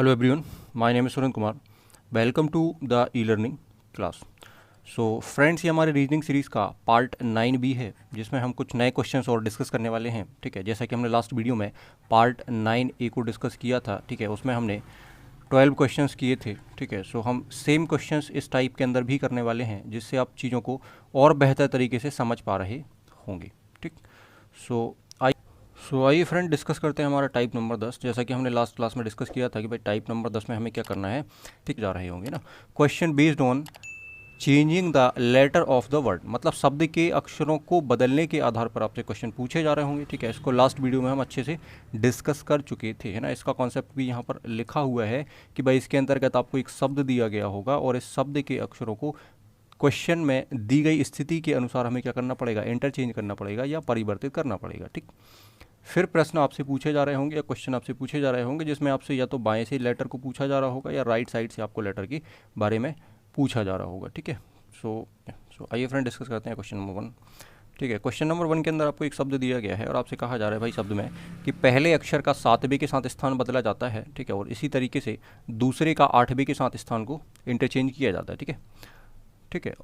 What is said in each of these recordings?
Hello everyone, my name is Surendra Kumar. Welcome to the e-learning class. So friends, ये हमारे reasoning series का part 9B है, जिसमें हम कुछ नए क्वेश्चंस और डिस्कस करने वाले हैं। ठीक है, जैसा कि हमने लास्ट वीडियो में पार्ट 9A को डिस्कस किया था। ठीक है, उसमें हमने 12 क्वेश्चंस किए थे। ठीक है, सो हम सेम क्वेश्चंस इस टाइप के अंदर भी करने वाले हैं, जिससे आप चीज़ों को और बेहतर तरीके से समझ पा रहे होंगे। ठीक, सो आइए फ्रेंड डिस्कस करते हैं हमारा टाइप नंबर 10। जैसा कि हमने लास्ट क्लास में डिस्कस किया था कि भाई टाइप नंबर 10 में हमें क्या करना है। ठीक, जा रहे होंगे ना। Question based on changing the letter of the word, मतलब शब्द के अक्षरों को बदलने के आधार पर आपसे क्वेश्चन पूछे जा रहे होंगे। ठीक है, इसको लास्ट वीडियो में हम अच्छे से डिस्कस कर चुके थे, है ना। इसका कॉन्सेप्ट भी यहाँ पर लिखा हुआ है कि भाई इसके अंतर्गत आपको एक शब्द दिया गया होगा और इस शब्द के अक्षरों को क्वेश्चन में दी गई स्थिति के अनुसार हमें क्या करना पड़ेगा, इंटरचेंज करना पड़ेगा या परिवर्तित करना पड़ेगा। ठीक, फिर प्रश्न आपसे पूछे जा रहे होंगे या क्वेश्चन आपसे पूछे जा रहे होंगे, जिसमें आपसे या तो बाएं से लेटर को पूछा जा रहा होगा या राइट साइड से आपको लेटर के बारे में पूछा जा रहा होगा। ठीक है, सो आइए फ्रेंड डिस्कस करते हैं क्वेश्चन नंबर 1। ठीक है, क्वेश्चन नंबर 1 के अंदर आपको एक शब्द दिया गया है और आपसे कहा जा रहा है भाई शब्द में कि पहले अक्षर का 7वें के साथ स्थान बदला जाता है। ठीक है, और इसी तरीके से दूसरे का 8वें के साथ स्थान को इंटरचेंज किया जाता है। ठीक है, ठीक है,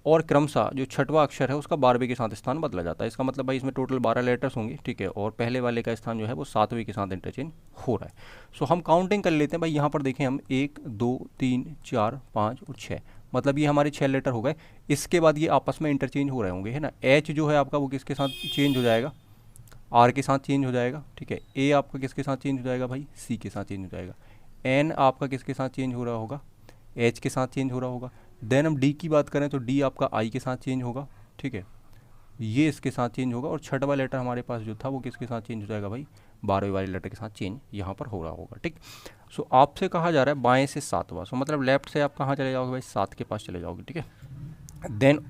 और क्रमशः जो छठवां अक्षर है उसका 12वें के साथ स्थान बदला जाता है। इसका मतलब भाई इसमें टोटल 12 लेटर्स होंगे। ठीक है, और पहले वाले का स्थान जो है वो 7वें के साथ इंटरचेंज हो रहा है। सो हम काउंटिंग कर लेते हैं भाई। यहाँ पर देखें हम 1 2 3 4 5 और 6, मतलब ये हमारे 6 लेटर हो गए। इसके बाद ये आपस में इंटरचेंज हो रहे होंगे, है ना। एच जो है आपका वो किसके साथ चेंज हो जाएगा, आर के साथ चेंज हो जाएगा। ठीक है, ए आपका किसके साथ चेंज हो जाएगा भाई, सी के साथ चेंज हो जाएगा। एन आपका किसके साथ चेंज हो रहा होगा, एच के साथ चेंज हो रहा होगा। देन हम डी की बात करें तो डी आपका आई के साथ चेंज होगा। ठीक है, ये इसके साथ चेंज होगा। और छठवां लेटर हमारे पास जो था वो किसके साथ चेंज हो जाएगा भाई, 12वें वाले लेटर के साथ चेंज यहाँ पर हो रहा होगा। ठीक, सो आपसे कहा जा रहा है बाएं से 7वां, सो मतलब लेफ्ट से आप कहाँ चले जाओगे भाई, 7 के पास चले जाओगे। ठीक है, देन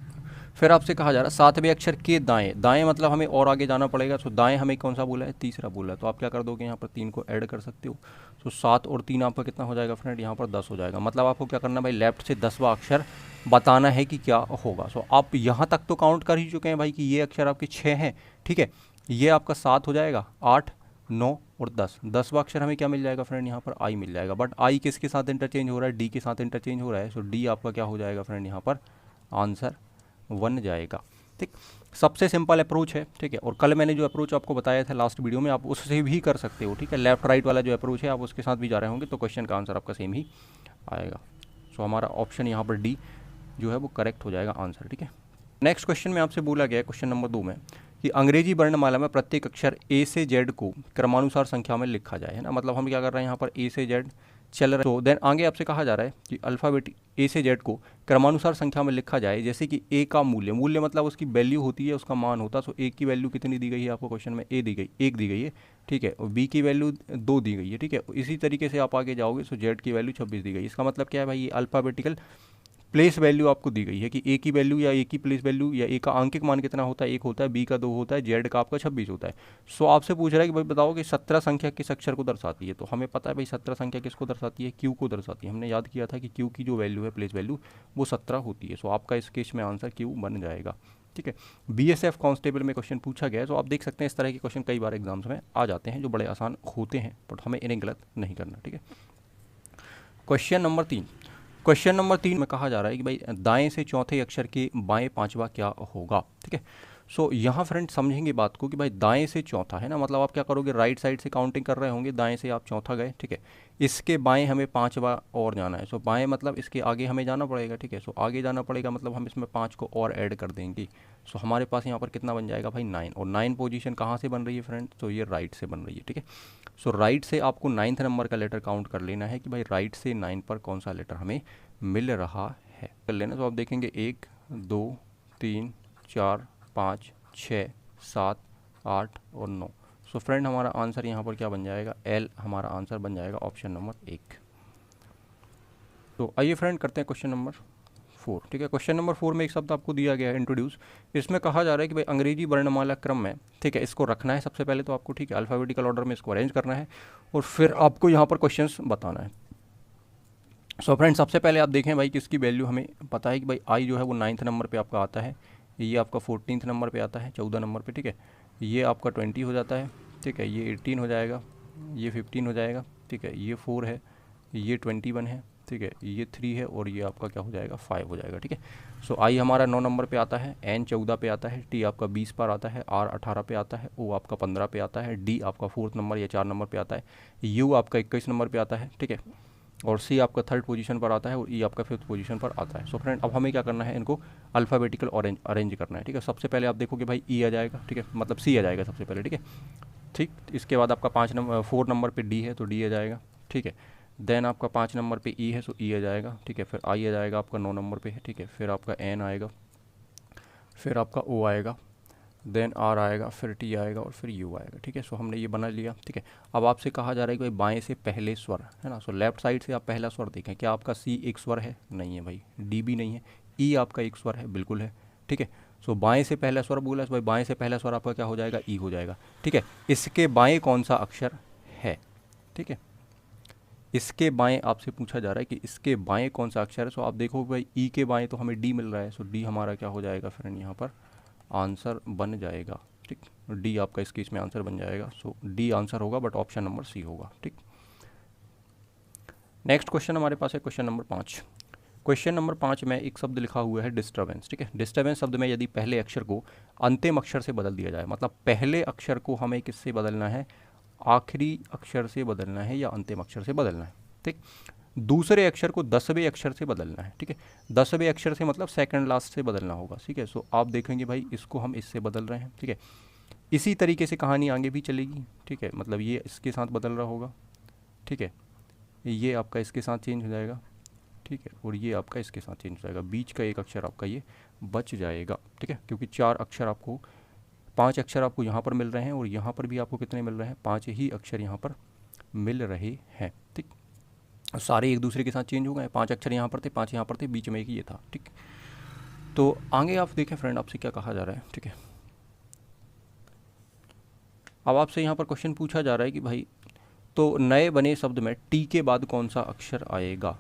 फिर आपसे कहा जा रहा है 7वें अक्षर के दाएं, दाएं मतलब हमें और आगे जाना पड़ेगा। सो दाएं हमें कौन सा बोला है, तीसरा बोला है। तो आप क्या कर दोगे, यहाँ पर 3 को ऐड कर सकते हो। सो 7 और 3 आपका कितना हो जाएगा फ्रेंड, यहाँ पर 10 हो जाएगा। मतलब आपको क्या करना है भाई, लेफ्ट से 10वां अक्षर बताना है कि क्या होगा। सो आप यहाँ तक तो काउंट कर ही चुके हैं भाई कि ये अक्षर आपके 6 हैं। ठीक है, ये आपका 7 हो जाएगा, 8 9 और 10, 10वां अक्षर हमें क्या मिल जाएगा फ्रेंड, यहाँ पर आई मिल जाएगा। बट आई किसके साथ इंटरचेंज हो रहा है, डी के साथ इंटरचेंज हो रहा है। सो डी आपका क्या हो जाएगा फ्रेंड, यहाँ पर आंसर बन जाएगा। ठीक, सबसे सिंपल अप्रोच है। ठीक है, और कल मैंने जो अप्रोच आपको बताया था लास्ट वीडियो में, आप उससे भी कर सकते हो। ठीक है, लेफ्ट राइट वाला जो अप्रोच है आप उसके साथ भी जा रहे होंगे तो क्वेश्चन का आंसर आपका सेम ही आएगा। सो हमारा ऑप्शन यहाँ पर डी जो है वो करेक्ट हो जाएगा आंसर। ठीक है, नेक्स्ट क्वेश्चन में आपसे बोला गया है क्वेश्चन नंबर 2 में कि अंग्रेजी वर्णमाला में प्रत्येक अक्षर ए से जेड को क्रमानुसार संख्या में लिखा जाए, है ना। मतलब हम क्या कर रहे हैं, यहाँ पर ए से जेड चल रहा है। तो देन आगे आपसे कहा जा रहा है कि अल्फ़ाबेट ए से जेड को क्रमानुसार संख्या में लिखा जाए। जैसे कि ए का मूल्य, मूल्य मतलब उसकी वैल्यू होती है, उसका मान होता है। सो ए की वैल्यू कितनी दी गई है आपको क्वेश्चन में, ए दी गई, 1 दी गई है। ठीक है, और बी की वैल्यू 2 दी गई है। ठीक है, इसी तरीके से आप आगे जाओगे। सो जेड की वैल्यू 26 दी गई। इसका मतलब क्या है भाई, ये अल्फ़ाबेटिकल प्लेस वैल्यू आपको दी गई है कि ए की वैल्यू या ए की प्लेस वैल्यू या ए का आंकिक मान कितना होता है, 1 होता है, बी का 2 होता है, जेड का आपका 26 होता है। सो आपसे पूछ रहा है कि भाई बताओ कि 17 संख्या किस अक्षर को दर्शाती है। तो हमें पता है भाई 17 संख्या किसको दर्शाती है, क्यू को दर्शाती है। हमने याद किया था कि क्यू की जो वैल्यू है, प्लेस वैल्यू, वो 17 होती है। सो आपका इस केस में आंसर क्यू बन जाएगा। ठीक है, बीएसएफ कांस्टेबल में क्वेश्चन पूछा गया है। तो आप देख सकते हैं इस तरह के क्वेश्चन कई बार एग्जाम्स में आ जाते हैं जो बड़े आसान होते हैं, बट हमें इन्हें गलत नहीं करना। ठीक है, क्वेश्चन नंबर 3, क्वेश्चन नंबर 3 में कहा जा रहा है कि भाई दाएं से चौथे अक्षर के बाएं 5वां क्या होगा। ठीक है, सो यहाँ फ्रेंड समझेंगे बात को कि भाई दाएं से चौथा, है ना। मतलब आप क्या करोगे, राइट साइड से काउंटिंग कर रहे होंगे, दाएं से आप चौथा गए। ठीक है, इसके बाएं हमें 5वां और जाना है। सो बाएं मतलब इसके आगे हमें जाना पड़ेगा। ठीक है, सो आगे जाना पड़ेगा मतलब हम इसमें 5 को और ऐड कर देंगे। सो हमारे पास यहाँ पर कितना बन जाएगा भाई, 9। और 9 पोजीशन कहाँ से बन रही है फ्रेंड, तो ये राइट से बन रही है। ठीक है, सो राइट से आपको 9th नंबर का लेटर काउंट कर लेना है कि भाई राइट से 9 पर कौन सा लेटर हमें मिल रहा है, कर लेना। तो आप देखेंगे 1 2 3 4 5 6 7 8 और 9। सो फ्रेंड हमारा आंसर यहाँ पर क्या बन जाएगा, एल हमारा आंसर बन जाएगा ऑप्शन नंबर 1। तो आइए फ्रेंड करते हैं क्वेश्चन नंबर 4। ठीक है, क्वेश्चन नंबर 4 में एक शब्द आपको दिया गया है इंट्रोड्यूस। इसमें कहा जा रहा है कि भाई अंग्रेजी वर्णमाला क्रम में, ठीक है, इसको रखना है सबसे पहले तो आपको। ठीक है, अल्फ़ाबेटिकल ऑर्डर में इसको अरेंज करना है और फिर आपको यहाँ पर क्वेश्चंस बताना है। सो फ्रेंड सबसे पहले आप देखें भाई किसकी वैल्यू हमें पता है कि भाई आई जो है वो 9th नंबर पे आपका आता है, ये आपका 14th नंबर पे आता है, 14 नंबर पे। ठीक है, ये आपका 20 हो जाता है। ठीक है, ये 18 हो जाएगा, ये 15 हो जाएगा। ठीक है, ये 4 है, ये 21 है, ठीक है, ये 3 है और ये आपका क्या हो जाएगा 5 हो जाएगा। ठीक है, सो आई हमारा 9 नंबर पे आता है, एन 14 पे आता है, टी आपका 20 पर आता है, आर 18 पे आता है, ओ आपका 15 पे आता है, डी आपका 4th नंबर या 4 नंबर पे आता है, यू आपका 21 नंबर पे आता है। ठीक है, और सी आपका 3rd पोजीशन पर आता है और ई आपका 5th पोजीशन पर आता है। सो फ्रेंड अब हमें क्या करना है, इनको अल्फ़ाबेटिकल अरेंज करना है। ठीक है, सबसे पहले आप देखोगे भाई ई आ जाएगा, ठीक है, मतलब सी आ जाएगा सबसे पहले। ठीक है, ठीक, इसके बाद आपका 4 नंबर पे डी है तो डी आ जाएगा। ठीक है, देन आपका 5 नंबर पे ई है सो ई आ जाएगा। ठीक है, फिर आई आ जाएगा आपका 9 नंबर पे है। ठीक है, फिर आपका एन आएगा, फिर आपका ओ आएगा, देन आर आएगा, फिर टी आएगा और फिर यू आएगा। ठीक है, सो हमने ये बना लिया। ठीक है, अब आपसे कहा जा रहा है कि भाई बाएं से पहले स्वर है ना, सो लेफ्ट साइड से आप पहला स्वर देखें, क्या आपका सी एक स्वर है? नहीं है भाई, डी भी नहीं है, ई आपका एक स्वर है, बिल्कुल है। ठीक है, सो बाएं से पहला स्वर बोला, भाई बाएं से पहला स्वर आपका क्या हो जाएगा? ई हो जाएगा। ठीक है, इसके बाएं कौन सा अक्षर है? ठीक है, इसके बाएं आपसे पूछा जा रहा है कि इसके बाएं कौन सा अक्षर है। सो आप देखो भाई ई के बाएं तो हमें डी मिल रहा है, सो डी हमारा क्या हो जाएगा फ्रेंड, यहाँ पर आंसर बन जाएगा। ठीक, डी आपका इस केस में आंसर बन जाएगा। सो डी आंसर होगा, बट ऑप्शन नंबर सी होगा। ठीक, नेक्स्ट क्वेश्चन हमारे पास है क्वेश्चन नंबर 5। क्वेश्चन नंबर 5 में एक शब्द लिखा हुआ है डिस्टर्बेंस। ठीक है, डिस्टर्बेंस शब्द में यदि पहले अक्षर को अंतिम अक्षर से बदल दिया जाए, मतलब पहले अक्षर को हमें किससे बदलना है? आखिरी अक्षर से बदलना है या अंतिम अक्षर से बदलना है। ठीक, दूसरे अक्षर को 10वें अक्षर से बदलना है। ठीक है, 10वें अक्षर से मतलब सेकंड लास्ट से बदलना होगा। ठीक है, सो आप देखेंगे भाई इसको हम इससे बदल रहे हैं। ठीक है, इसी तरीके से कहानी आगे भी चलेगी। ठीक है, मतलब ये इसके साथ बदल रहा होगा। ठीक है, ये आपका इसके साथ चेंज हो जाएगा। ठीक है, और ये आपका इसके साथ चेंज हो जाएगा, बीच का एक अक्षर आपका ये बच जाएगा। ठीक है, क्योंकि 4 अक्षर आपको 5 अक्षर आपको यहाँ पर मिल रहे हैं और यहाँ पर भी आपको कितने मिल रहे हैं? 5 ही अक्षर यहाँ पर मिल रहे हैं। ठीक, सारे एक दूसरे के साथ चेंज हो गए, 5 अक्षर यहाँ पर थे, 5 यहाँ पर थे, बीच में एक ये था। ठीक, तो आगे आप देखें फ्रेंड, आपसे क्या कहा जा रहा है। ठीक है, अब आपसे यहाँ पर क्वेश्चन पूछा जा रहा है कि भाई तो नए बने शब्द में टी के बाद कौन सा अक्षर आएगा।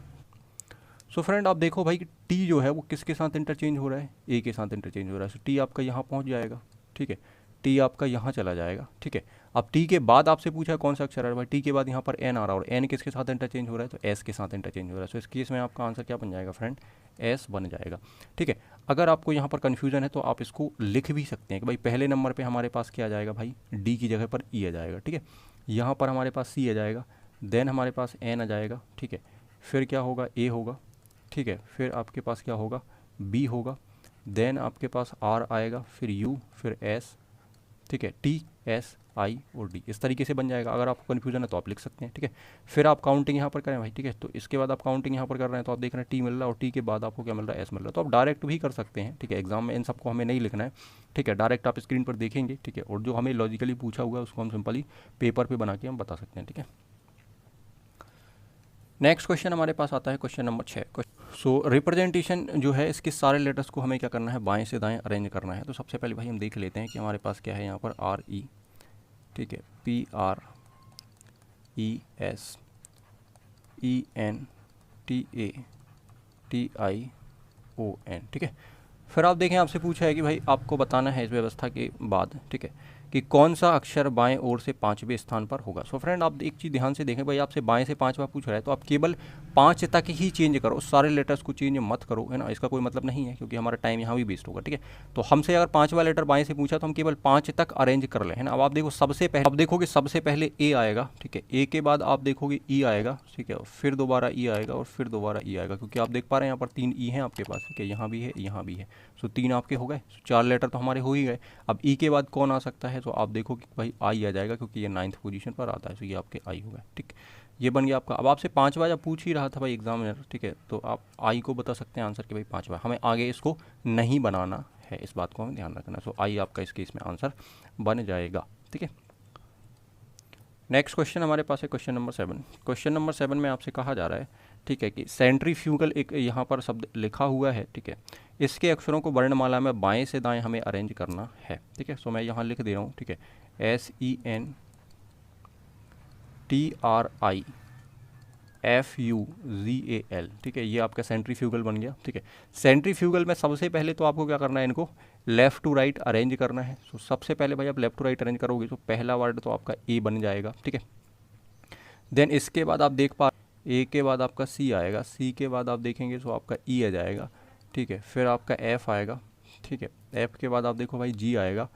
सो फ्रेंड आप देखो भाई कि टी जो है वो किसके साथ इंटरचेंज हो रहा है? ए के साथ इंटरचेंज हो रहा है। सो टी आपका यहाँ पहुँच जाएगा। ठीक है, टी आपका यहाँ चला जाएगा। ठीक है, अब टी के बाद आपसे पूछा कौन सा अक्षर आ रहा है, भाई टी के बाद यहाँ पर एन आ रहा है और एन किसके साथ इंटरचेंज हो रहा है? तो एस के साथ इंटरचेंज हो रहा है। सो इस केस में आपका आंसर क्या बन जाएगा फ्रेंड? एस बन जाएगा। ठीक है, अगर आपको यहाँ पर कन्फ्यूजन है तो आप इसको लिख भी सकते हैं कि भाई पहले नंबर पर हमारे पास क्या आ जाएगा भाई? डी की जगह पर ई आ जाएगा। ठीक है, यहाँ पर हमारे पास सी आ जाएगा, देन हमारे पास एन आ जाएगा। ठीक है, फिर क्या होगा? ए होगा। ठीक है, फिर आपके पास क्या होगा? बी होगा, देन आपके पास आर आएगा, फिर यू, फिर एस। ठीक है, टी, एस, आई और डी, इस तरीके से बन जाएगा। अगर आपको कन्फ्यूजन है तो आप लिख सकते हैं। ठीक है, फिर आप काउंटिंग यहाँ पर करें भाई। ठीक है, तो इसके बाद आप काउंटिंग यहाँ पर कर रहे हैं तो आप देख रहे हैं टी मिल रहा है और टी के बाद आपको क्या मिल रहा है? एस मिल रहा है। तो आप डायरेक्ट भी कर सकते हैं। ठीक है, एग्जाम में इन सबको हमें नहीं लिखना है। ठीक है, डायरेक्ट आप स्क्रीन पर देखेंगे। ठीक है, और जो हमें लॉजिकली पूछा हुआ है उसको हम सिंपली पेपर पर बना के हम बता सकते हैं। ठीक है, नेक्स्ट क्वेश्चन हमारे पास आता है क्वेश्चन नंबर 6। सो रिप्रेजेंटेशन जो है इसके सारे लेटर्स को हमें क्या करना है? बाएं से दाएं अरेंज करना है। तो सबसे पहले भाई हम देख लेते हैं कि हमारे पास क्या है यहाँ पर आर ई, ठीक है, P R E S E N T A T I O N. ठीक है, फिर आप देखें आपसे पूछा है कि भाई आपको बताना है इस व्यवस्था के बाद, ठीक है, कि कौन सा अक्षर बाएं ओर से 5वें स्थान पर होगा। सो फ्रेंड आप एक चीज़ ध्यान से देखें, भाई आपसे बाएं से 5वां पूछ रहा है तो आप केवल 5 तक ही चेंज करो, सारे लेटर्स को चेंज मत करो, है ना। इसका कोई मतलब नहीं है क्योंकि हमारा टाइम यहाँ भी वेस्ट होगा। ठीक है, तो हमसे अगर 5वां लेटर बाएं से पूछा तो हम केवल 5 तक अरेंज कर लें, है ना। अब आप देखो सबसे पहले आप देखोगे सबसे पहले ए आएगा। ठीक है, ए के बाद आप देखोगे ई आएगा। ठीक है, फिर दोबारा ई आएगा और फिर दोबारा ई आएगा, क्योंकि आप देख पा रहे हैं यहाँ पर 3 ई हैं आपके पास। ठीक है, यहाँ भी है, यहाँ भी है। सो 3 आपके हो गए, 4 लेटर तो हमारे हो ही गए। अब ई के बाद कौन आ सकता है? तो आप देखो कि भाई आई आ जाएगा क्योंकि ये 9th पोजीशन पर आता है। तो ये आपके आई हो गए। ठीक, ये बन गया आपका। अब आपसे 5वां जब पूछ ही रहा था भाई एग्जामिनर, ठीक है, तो आप आई को बता सकते हैं आंसर कि भाई 5वां। हमें आगे इसको नहीं बनाना है, इस बात को हमें ध्यान रखना। सो आई आपका इस केस में आंसर बन जाएगा। ठीक है, नेक्स्ट क्वेश्चन हमारे पास है क्वेश्चन नंबर 7। क्वेश्चन नंबर 7 में आपसे कहा जा रहा है, ठीक है, कि सेंट्रीफ्यूगल एक यहाँ पर शब्द लिखा हुआ है। ठीक है, इसके अक्षरों को वर्णमाला में बाएं से दाएं हमें अरेंज करना है। ठीक है, सो मैं यहाँ लिख दे रहा हूँ। ठीक है, SENTRIFUGAL। ठीक है, ये आपका सेंट्रीफ्यूगल बन गया। ठीक है, सेंट्रीफ्यूगल में सबसे पहले तो आपको क्या करना है? इनको लेफ़्ट टू राइट अरेंज करना है। सो सबसे पहले भाई आप लेफ़्ट टू राइट अरेंज करोगे तो पहला वर्ड तो आपका ए बन जाएगा। ठीक है, देन इसके बाद आप देख पा, ए के बाद आपका सी आएगा, सी के बाद आप देखेंगे तो आपका ई आ जाएगा, ठीक है, फिर आपका एफ आएगा, ठीक है, एफ के बाद आप देखो भाई जी आएगा,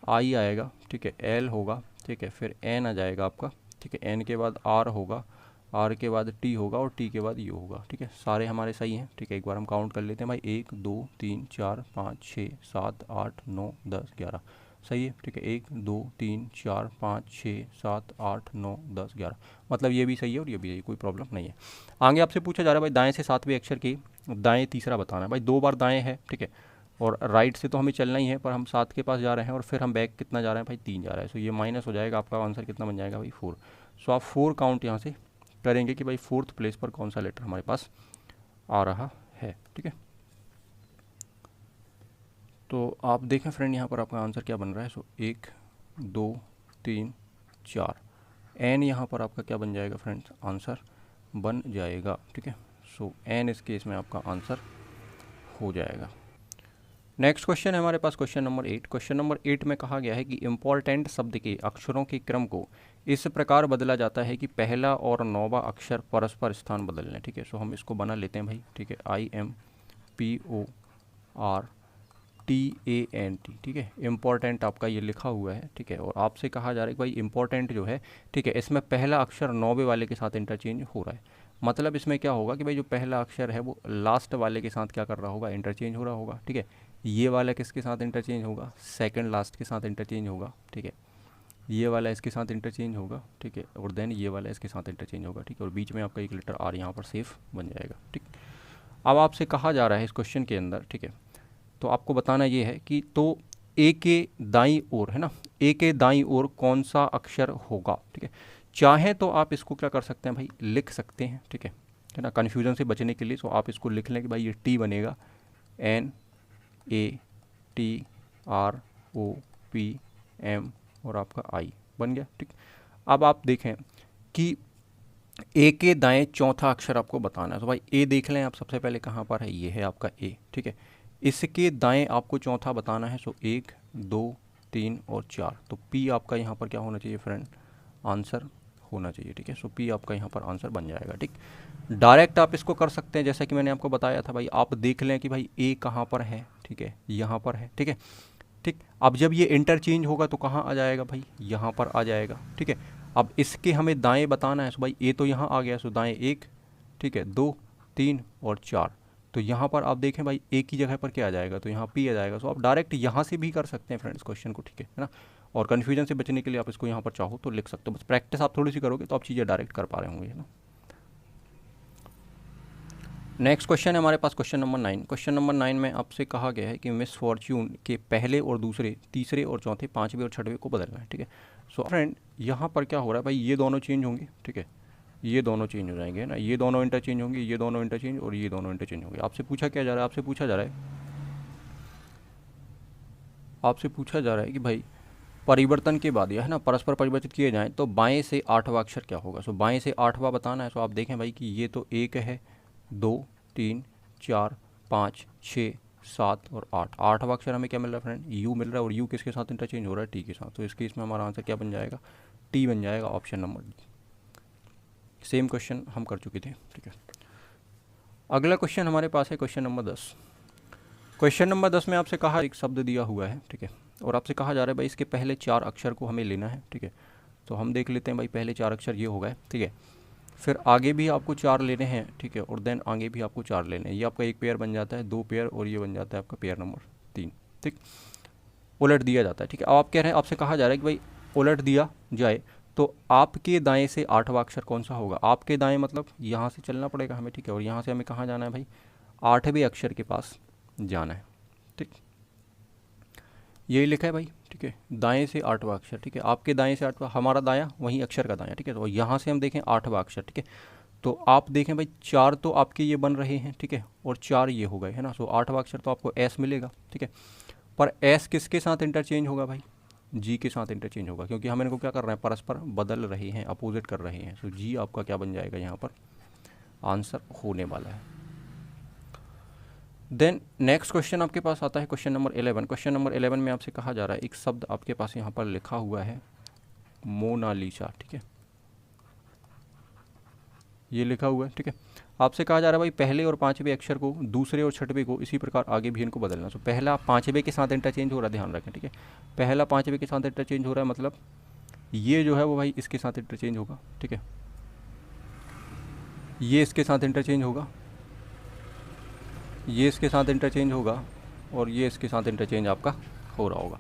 आई आएगा, ठीक है, एल होगा, ठीक है, फिर एन आ जाएगा आपका, ठीक है, एन के बाद आर होगा, आर के बाद टी होगा और टी के बाद यू होगा, ठीक है, सारे हमारे सही हैं, ठीक है। एक बार हम काउंट कर लेते हैं भाई, 1 2 3 4 5 6 7 8 9 10 11, सही है, ठीक है, 1 2 3 4 5 6 7 8 9 10 11, मतलब ये भी सही है और ये भी सही, कोई प्रॉब्लम नहीं है। आगे आपसे पूछा जा रहा है भाई दाएं से 7वें अक्षर की दाएं तीसरा बताना है। भाई 2 बार दाएं है, ठीक है, और राइट से तो हमें चलना ही है, पर हम 7 के पास जा रहे हैं और फिर हम बैक कितना जा रहे हैं भाई, 3 जा रहा है, सो ये माइनस हो जाएगा, आपका आंसर कितना बन जाएगा भाई 4। सो आप 4 काउंट यहाँ से करेंगे कि भाई 4th प्लेस पर कौन सा लेटर हमारे पास आ रहा है, ठीक है। तो आप देखें फ्रेंड यहाँ पर आपका आंसर क्या बन रहा है, सो 1 2 3 4, एन यहाँ पर आपका क्या बन जाएगा फ्रेंड्स, आंसर बन जाएगा, ठीक है। सो एन इस केस में आपका आंसर हो जाएगा। नेक्स्ट क्वेश्चन है हमारे पास क्वेश्चन नंबर 8। क्वेश्चन नंबर 8 में कहा गया है कि इम्पॉर्टेंट शब्द के अक्षरों के क्रम को इस प्रकार बदला जाता है कि पहला और 9वां अक्षर परस्पर स्थान बदल लें, ठीक है। सो हम इसको बना लेते हैं भाई, ठीक है, IMPORTANT, ठीक है, इम्पॉर्टेंट आपका ये लिखा हुआ है, ठीक है, और आपसे कहा जा रहा है कि भाई इम्पॉर्टेंट जो है, ठीक है, इसमें पहला अक्षर 9वें वाले के साथ इंटरचेंज हो रहा है। मतलब इसमें क्या होगा कि भाई जो पहला अक्षर है वो लास्ट वाले के साथ क्या कर रहा होगा, इंटरचेंज हो रहा होगा, ठीक है। ये वाला किसके साथ इंटरचेंज होगा, सेकंड लास्ट के साथ इंटरचेंज होगा, ठीक है, ये वाला इसके साथ इंटरचेंज होगा, ठीक है, और देन ये वाला इसके साथ इंटरचेंज होगा, ठीक है, और बीच में आपका एक लेटर आर यहाँ पर सेफ बन जाएगा, ठीक। अब आपसे कहा जा रहा है इस क्वेश्चन के अंदर, ठीक है, तो आपको बताना ये है कि तो ए के दाईं ओर है ना, ए के दाईं ओर कौन सा अक्षर होगा, ठीक है। चाहे तो आप इसको क्या कर सकते हैं भाई, लिख सकते हैं, ठीक है ना, कन्फ्यूजन से बचने के लिए। तो आप इसको लिख लें कि भाई ये टी बनेगा, NATROPM और आपका आई बन गया, ठीक। अब आप देखें कि ए के दाएं चौथा अक्षर आपको बताना है, तो भाई ए देख लें आप सबसे पहले कहाँ पर है, ये है आपका ए, ठीक है। इसके दाएं आपको चौथा बताना है, सो 1 2 3 और 4, तो पी आपका यहाँ पर क्या होना चाहिए फ्रेंड, आंसर होना चाहिए, ठीक है। सो पी आपका यहाँ पर आंसर बन जाएगा, ठीक। डायरेक्ट आप इसको कर सकते हैं, जैसा कि मैंने आपको बताया था भाई, आप देख लें कि भाई ए कहाँ पर है, ठीक है, यहाँ पर है, ठीक है, ठीक। अब जब ये इंटरचेंज होगा तो कहाँ आ जाएगा भाई, यहाँ पर आ जाएगा, ठीक है। अब इसके हमें दाएं बताना है, सो भाई ए तो यहाँ आ गया, सो दाएं 1, ठीक है, 2 3 और 4, तो यहाँ पर आप देखें भाई ए की जगह पर क्या आ जाएगा, तो यहाँ पी आ जाएगा। सो आप डायरेक्ट यहाँ से भी कर सकते हैं फ्रेंड्स क्वेश्चन को, ठीक है ना, और कन्फ्यूजन से बचने के लिए आप इसको यहाँ पर चाहो तो लिख सकते हो, बस प्रैक्टिस आप थोड़ी सी करोगे तो आप चीज़ें डायरेक्ट कर पा रहे होंगे, है ना। नेक्स्ट क्वेश्चन है हमारे पास क्वेश्चन नंबर 9। क्वेश्चन नंबर 9 में आपसे कहा गया है कि मिस फॉर्च्यून के पहले और दूसरे, तीसरे और चौथे, पाँचवें और छठवें को बदलना है, ठीक है। सो फ्रेंड यहाँ पर क्या हो रहा है भाई, ये दोनों चेंज होंगे, ठीक है, ये दोनों चेंज हो जाएंगे ना, ये दोनों इंटरचेंज होंगे, ये दोनों इंटरचेंज और ये दोनों इंटरचेंज होंगे। आपसे पूछा क्या जा रहा है, आपसे पूछा जा रहा है कि भाई परिवर्तन के बाद यह है ना, परस्पर परिवर्तित किए जाएं तो बाएं से 8वां अक्षर क्या होगा। सो बाएं से 8वां बताना है, सो आप देखें भाई कि ये तो 1 है, 2 3 4 5 6 7 और 8, 8वां अक्षर हमें क्या मिल रहा है फ्रेंड, यू मिल रहा है, और यू किसके साथ इंटरचेंज हो रहा है, टी के साथ। तो इस केस में हमारा आंसर क्या बन जाएगा, टी बन जाएगा, option number D. Same question हम कर चुके थे, ठीक है। अगला क्वेश्चन हमारे पास है क्वेश्चन नंबर 10। क्वेश्चन नंबर 10 में आपसे कहा एक शब्द दिया हुआ है, ठीक है, और आपसे कहा जा रहा है भाई इसके पहले 4 अक्षर को हमें लेना है, ठीक है। तो हम देख लेते हैं भाई, पहले 4 अक्षर ये हो गए, ठीक है, फिर आगे भी आपको 4 लेने हैं, ठीक है, और देन आगे भी आपको 4 लेने हैं। ये आपका एक पेयर बन जाता है, 2 पेयर, और ये बन जाता है आपका पेयर नंबर 3, ठीक, उलट दिया जाता है, ठीक है। अब आप कह रहे हैं, आपसे कहा जा रहा है कि भाई उलट दिया जाए तो आपके दाएं से 8वां अक्षर कौन सा होगा। आपके दाएं मतलब यहाँ से चलना पड़ेगा हमें, ठीक है, और यहाँ से हमें कहाँ जाना है भाई, 8वें अक्षर के पास जाना है, ठीक, यही लिखा है भाई, ठीक है, दाएं से 8वां अक्षर, ठीक है, आपके दाएं से 8वां, हमारा दायां वहीं अक्षर का दायां, ठीक है। तो यहाँ से हम देखें 8वां अक्षर, ठीक है, तो आप देखें भाई 4 तो आपके ये बन रहे हैं, ठीक है, और 4 ये हो गए, है ना। सो 8वां अक्षर तो आपको एस मिलेगा, ठीक है, पर एस किसके साथ इंटरचेंज होगा भाई, जी के साथ इंटरचेंज होगा, क्योंकि हम इनको क्या कर रहे हैं, परस्पर बदल रहे हैं, अपोजिट कर रहे हैं। सो जी आपका क्या बन जाएगा, यहाँ पर आंसर होने वाला है। देन नेक्स्ट क्वेश्चन आपके पास आता है क्वेश्चन नंबर 11। क्वेश्चन नंबर 11 में आपसे कहा जा रहा है, एक शब्द आपके पास यहाँ पर लिखा हुआ है मोनालिसा, ठीक है, ये लिखा हुआ है, ठीक है। आपसे कहा जा रहा है भाई पहले और पाँचवें अक्षर को दूसरे और छठवें को इसी प्रकार आगे भी इनको बदलना। तो पहला पाँचवें के साथ इंटरचेंज हो रहा है, ध्यान रखें, ठीक है। पहला पाँचवें के साथ इंटरचेंज हो रहा है, मतलब ये जो है वो भाई इसके साथ इंटरचेंज होगा, ठीक है। ये इसके साथ इंटरचेंज होगा, ये इसके साथ इंटरचेंज होगा, और ये इसके साथ इंटरचेंज आपका हो रहा होगा।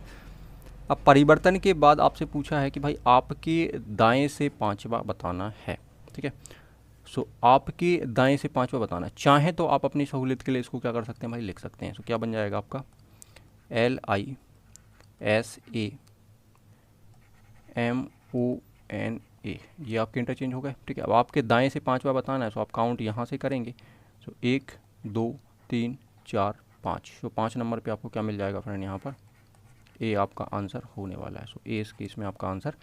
अब परिवर्तन के बाद आपसे पूछा है कि भाई आपके दाएं से पांचवा बताना है, ठीक है। सो आपके दाएं से पांचवा बताना है। चाहे तो आप अपनी सहूलियत के लिए इसको क्या कर सकते हैं भाई, लिख सकते हैं। सो क्या बन जाएगा आपका LISAMONA, ये आपके इंटरचेंज हो गए, ठीक है। अब आपके दाएं से पांचवा बताना है, सो आप काउंट यहाँ से करेंगे। सो 1 2 3 4 5। सो 5 नंबर पे आपको क्या मिल जाएगा फ्रेंड, यहाँ पर ए आपका आंसर होने वाला है। सो ए इस केस में आपका आंसर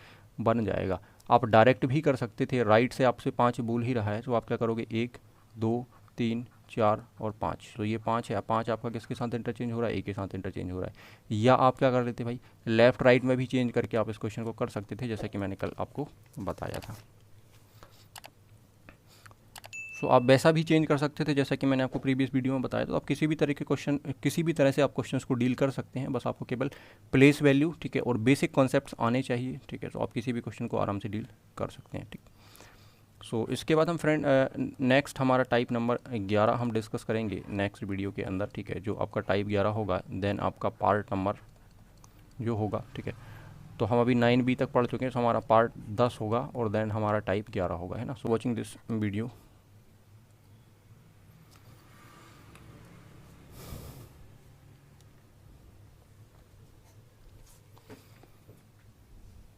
बन जाएगा। आप डायरेक्ट भी कर सकते थे, राइट से आपसे 5 बोल ही रहा है, तो आप क्या करोगे 1 2 3 4 और 5। तो ये 5 है, 5 आपका किसके साथ इंटरचेंज हो रहा है, ए के साथ इंटरचेंज हो रहा है। या आप क्या कर लेते भाई, लेफ्ट राइट में भी चेंज करके आप इस क्वेश्चन को कर सकते थे, जैसा कि मैंने कल आपको बताया था। सो आप वैसा भी चेंज कर सकते थे जैसा कि मैंने आपको प्रीवियस वीडियो में बताया। तो आप किसी भी तरह के क्वेश्चन, किसी भी तरह से आप क्वेश्चंस को डील कर सकते हैं, बस आपको केवल प्लेस वैल्यू, ठीक है, और बेसिक कॉन्सेप्ट्स आने चाहिए, ठीक है। तो आप किसी भी क्वेश्चन को आराम से डील कर सकते हैं, ठीक। सो इसके बाद हम फ्रेंड नेक्स्ट हमारा टाइप नंबर 11 हम डिस्कस करेंगे नेक्स्ट वीडियो के अंदर, ठीक है। जो आपका टाइप 11 होगा, देन आपका पार्ट नंबर जो होगा, ठीक है। तो हम अभी 9B तक पढ़ चुके हैं, तो हमारा पार्ट 10 होगा और देन हमारा टाइप 11 होगा, है ना। सो वॉचिंग दिस वीडियो।